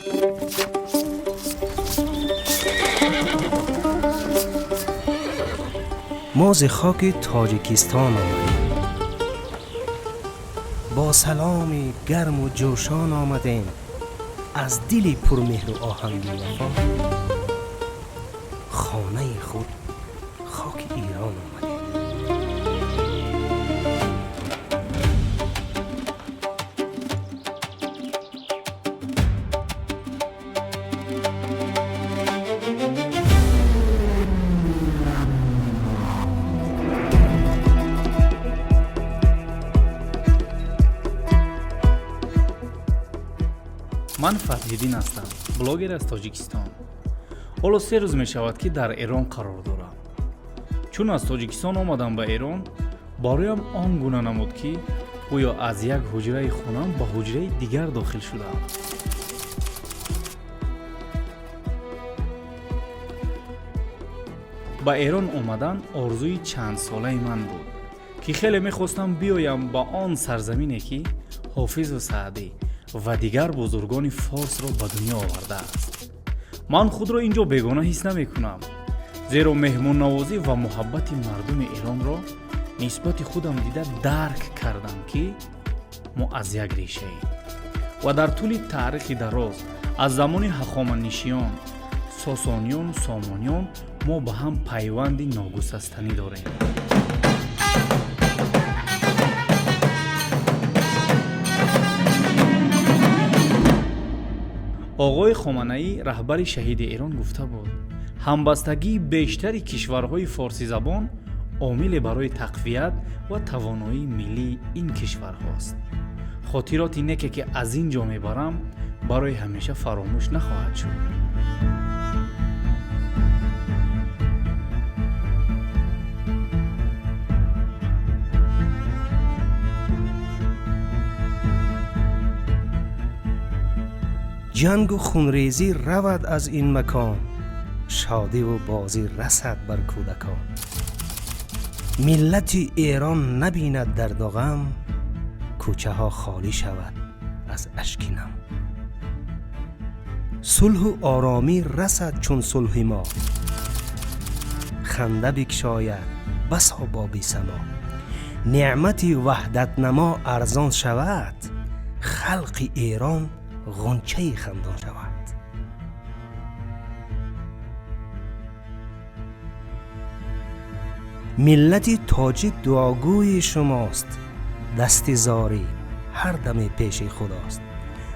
ما ز خاک تاجیکستان آمدیم، با سلام گرم و جوشان آمدیم، از دل پرمهر و آهنگ وفا خانه خود خاک ایران آمدیم. ман фатҳиддин ҳастам, блогер аз тоҷикистон. ҳоло 3 рӯз мешавад ки дар эрон қарор дорам. чун аз тоҷикистон омадам ба эрон, бароям он гуна намуд ки гӯё аз як ҳуҷраи хонам ба ҳуҷраи дигар дохил шудам. ба эрон омадан орзуи чандсолаи ман буд ки хеле мехостам биёям ба он сарзамине ки ҳофизу саъдӣ ва дигар бузургони форсро ба дунё овардааст. ман худро ин ҷо бегона ҳис намекунам, зеро меҳмоннавозӣ ва муҳаббати мардуми эронро нисбати худам дида дарк кардам ки мо аз як решаем ва дар тӯли таърихи дароз аз замони ҳахоманишиён, сосониён, сомониён мо ба ҳам пайванди ногусастанӣ дорем. оғои хоманаӣ, раҳбари шаҳиди эрон, гуфта буд: ҳамбастагии бештари кишварҳои форсизабон омиле барои тақвият ва тавоноии миллии ин кишварҳост. хотироти неке ки аз ин ҷо мебарам барои ҳамеша фаромӯш нахоҳад шуд. جنگ و خونریزی رود از این مکان، شادی و بازی رسد بر کودکان. ملت ایران نبیند درد و غم، کوچه ها خالی شود از اشک نم. صلح و آرامی رسد چون صلح ما، خنده بگشاید بسا با بی سما. نعمت وحدت نما ارزان شود، خلق ایران غنچه خندان شود. ملت تاجیک دعاگوی شماست، دست زاری هر دم پیش خداست.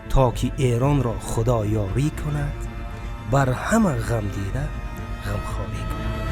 تا که ایران را خدا یاری کند، بر همه غم دیده غمخواری کند.